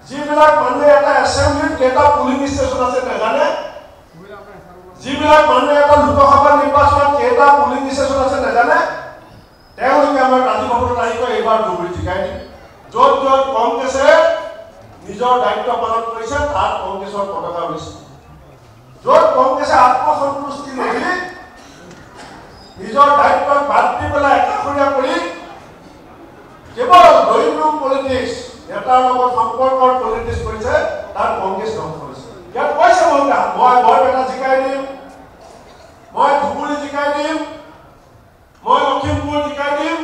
যিবিলাক মানুহে এটা এছেম্বলিত কেইটা পুলিং ষ্টেচন আছে নাজানে, যিবিলাক মানুহে এটা লোকসভা নিৰ্বাচনত কেইটা পুলিং ষ্টেচন আছে নাজানে, তেওঁলোকে আমাৰ ৰাজীৱভৱনত আহি কয় এইবাৰ দুবৰি জিকাই দিম। য'ত য'ত কংগ্ৰেছে নিজৰ দায়িত্ব পালন কৰিছে তাত কংগ্ৰেছৰ পতাকা উৰিছে। য'ত কংগ্ৰেছে আত্মসন্তুষ্টি নহৈ নিজৰ দায়িত্বক বাদ দি পেলাই একাষৰীয়া কৰি কেৱল দৈনিক পলিটিক্স নেতাৰ লগত সম্পৰ্কৰ পলিটিক্স কৰিছে, তাত কংগ্ৰেছ ধ্বংস হৈছে। ইয়াত কৈছে মই বৰপেটা জিকাই দিম, মই ধুবুৰী জিকাই দিম, মই লখিমপুৰ জিকাই দিম।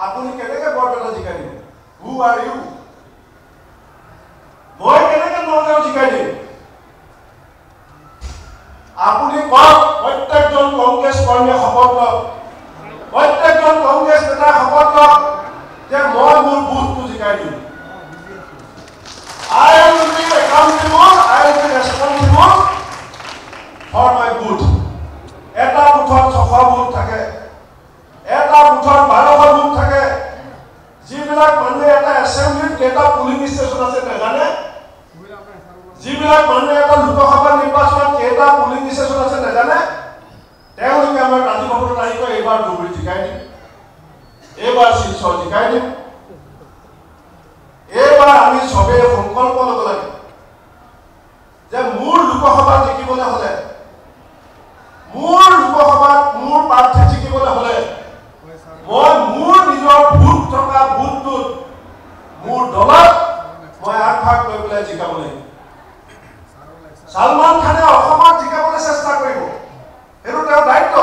আপুনি কেনেকে বৰপেটা জিকাই দিম? হু আৰ ইউ? মই কেনেকে নগাঁও জিকাই দিম? আপুনি কওক, প্ৰত্যেকজন কংগ্ৰেছ কৰ্মীয়ে শপত লওক, প্ৰত্যেকজন কংগ্ৰেছ নেতাই শপত লওক যে মই মোৰ বুথটো জিকাই দিম। I will be accountable, I will be responsible for my booth. এটা বুথত 600 বুথ থাকে, এটা বুথত 1200 বুথ থাকে। যিবিলাক মানুহে এটা এছেম্বলিত কেইটা পুলিং ষ্টেচন আছে নাজানে, যিবিলাক মানুহে এটা লোকসভা নিৰ্বাচনত কেইটা পুলিং ষ্টেচন আছে নাজানে, তেওঁলোকে আমাৰ ৰাজীৱভৱনত আহি কয় এইবাৰ দুবৰি জিকাই দিম, এইবাৰ শিলচৰ জিকাই দিম। এইবাৰ আমি চবেই সংকল্প ল'ব লাগে যে মোৰ লোকসভা জিকিবলৈ হ'লে, মোৰ লোকসভাত মোৰ প্ৰাৰ্থী জিকিবলৈ হ'লে মই মোৰ নিজৰ ভোট থকা ভোটটোত মোৰ দলত মই আগভাগ লৈ পেলাই জিকাব লাগিব। সলমান খানে অসমত জিকাবলৈ চেষ্টা কৰিব, সেইটো তেওঁৰ দায়িত্ব।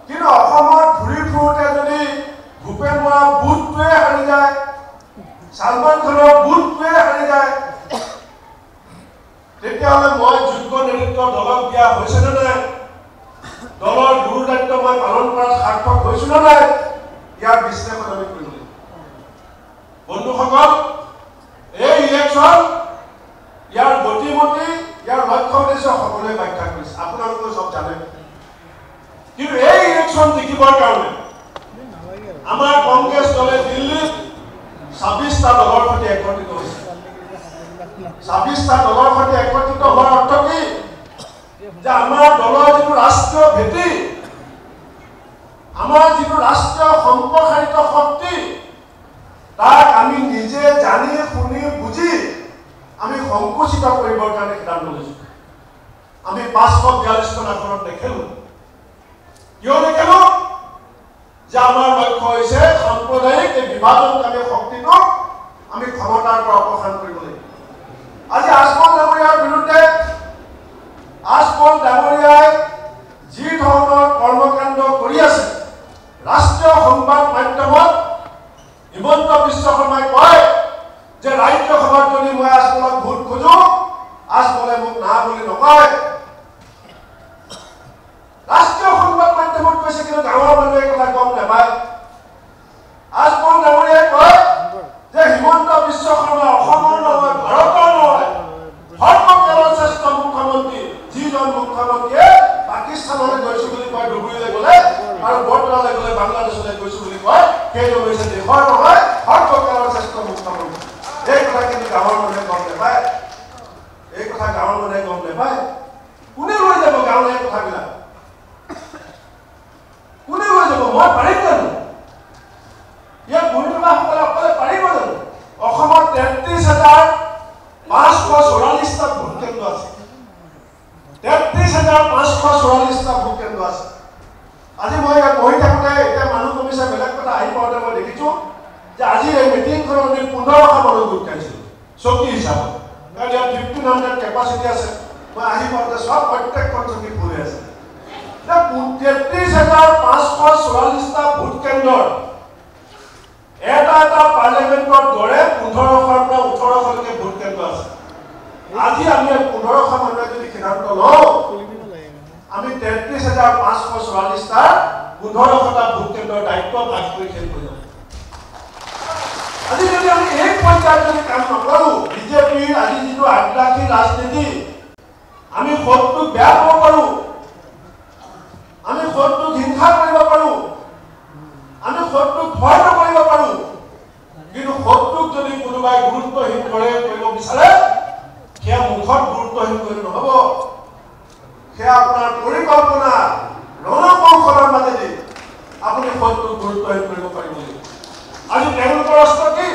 কিন্তু অসমত ঘূৰি ফুৰোতে যদি ভূপেন বৰা বুথটোৱে হাৰি যায়, সলমান খানৰ বুথটোৱে হাৰি যায়, তেতিয়াহ'লে মই যোগ্য নেতৃত্ব দলক দিয়া হৈছে নে নাই, দলৰ গুৰু দায়িত্ব মই পালন কৰাত সাৰ্থক হৈছো নে নাই, ইয়াৰ বিশ্লেষণ আমি কৰিব লাগিব। বন্ধুসকল, এই ইলেকশ্যন ইয়াৰ গতিমতি, ইয়াৰ লক্ষ্য উদ্দেশ্য সকলোৱে ব্যাখ্যা কৰিছে, আপোনালোকে চব জানে। কিন্তু এই ইলেকশ্যন জিকিবৰ কাৰণে আমাৰ কংগ্ৰেছ দলে দিল্লীত 26টা দলৰ সৈতে একত্ৰিত হৈছে। 26টা দলৰ সৈতে একত্ৰিত হোৱাৰ অৰ্থ কি? যে আমাৰ দলৰ যিটো ৰাষ্ট্ৰীয় ভেটি, আমাৰ যিটো ৰাষ্ট্ৰীয় সম্প্ৰসাৰিত শক্তি, তাক আমি নিজে জানি শুনি বুজি আমি সংকুচিত কৰিবৰ কাৰণে সিদ্ধান্ত লৈছো। আমি 542খন আসনত নেখেলো। কিয় নেখেলো? যে আমাৰ লক্ষ্য হৈছে সাম্প্ৰদায়িক এই বিভাজনকাৰী শক্তিটোক আমি ক্ষমতাৰ পৰা অপসাৰণ কৰিব লাগিব। আজি আজমল ডাঙৰীয়াৰ বিৰুদ্ধে আজমল ডাঙৰীয়াই যি ধৰণৰ কৰ্মকাণ্ড কৰি আছে, ৰাষ্ট্ৰীয় সংবাদ মাধ্যমত হিমন্ত বিশ্ব শৰ্মাই কয় যে ৰাজ্যসভাত যদি মই আজমলক ভোট খোজো, আজমলে মোক না বুলি নকয়। ৰাষ্ট্ৰীয় সংবাদ মাধ্যমত কৈছে, কিন্তু গাঁৱৰ মানুহে কথা গম নাপায়। আজমল ডাঙৰীয়াই কয় যে হিমন্ত বিশ্ব শৰ্মা অসমৰ নহয়, ভাৰতৰ নহয়, সৰ্বকালৰ শ্ৰেষ্ঠ মুখ্যমন্ত্ৰী, যিজন মুখ্যমন্ত্ৰীয়ে পাকিস্তানলৈ গৈছো বুলি কয় ধুবুৰীলৈ গ'লে, আৰু বৰ্তমানলৈ গ'লে বাংলাদেশলৈ গৈছো বুলি কয়, সেইজন হৈছে দেশৰ নহয়, সৰ্বকালৰ শ্ৰেষ্ঠ মুখ্যমন্ত্ৰী। এই কথা কিন্তু গাঁৱৰ মানুহে গম নাপায়, এই কথা গাঁৱৰ মানুহে গম নাপায়। কোনে লৈ যাব গাঁৱলৈ এই কথাবিলাক? কোনে লৈ যাব? মই পাৰিম জানো? ইয়াত বহি থকাসকলে অকলে পাৰিব জানো? অসমত 33,544টা ভোট কেন্দ্ৰ আছে, 33,544টা ভোট কেন্দ্ৰ আছে। আজি মই ইয়াত বহি থাকোঁতে এতিয়া মানুহ কমিছে, বেলেগ কথা আহি পাওঁতে মই দেখিছোঁ যে আজি এই মিটিংখনত আমি 1500 মানুহ গোট খাইছিলোঁ চকী হিচাপত, কাৰণ ইয়াত 1500 কেপাচিটি আছে। মই আহি পাওঁতে চব প্ৰত্যেকখন চকী ফুল হৈ আছে। 33,544টা ভোট কেন্দ্ৰৰ এটা এটা পাৰ্লিয়ামেণ্টৰ দৰে 1500ৰ পৰা 1800লৈকে ভোট কেন্দ্ৰ আছে। আজি আমি 1500 মানুহে যদি সিদ্ধান্ত লওঁ, আমি 33,544টাৰ 1500টা ভোট কেন্দ্ৰৰ দায়িত্ব ভাগ কৰি শেষ হৈ যাব। আজি যদি আমি এই পৰ্যায়ত যদি কাম নকৰোঁ, বিজেপিৰ আজি যিটো আগ্ৰাসী ৰাজনীতি, আমি ভোটটোক বেয়া পাব পাৰোঁ, আমি ভোটটোক হিংসা কৰিব পাৰোঁ, আমি ভোটটোক ভয় নকৰিব পাৰোঁ, কিন্তু ভোটটোক যদি কোনোবাই গুৰুত্ব কৰিব বিচাৰে সেয়া মুখত গুৰুত্বহীন কৰি নহ'ব সেয়া আপোনাৰ পৰিকল্পনা ৰণকৌশলৰ মাজেদি আপুনি সত্যক গুৰুত্বহীন কৰিব পাৰিব আজি তেওঁলোকৰ ৰাষ্ট্ৰ কি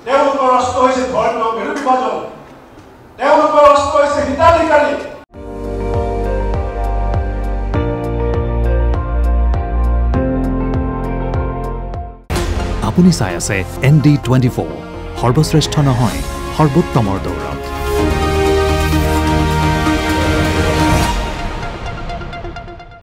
তেওঁলোকৰ ৰাষ্ট্ৰ হৈছে ধৰ্মীয় মেৰু বিভাজন তেওঁলোকৰ ৰাষ্ট্ৰ হৈছে হিতাধিকাৰী আপুনি চাই আছে ND24 সৰ্বশ্ৰেষ্ঠ নহয় সৰ্বোত্তমৰ দৌৰ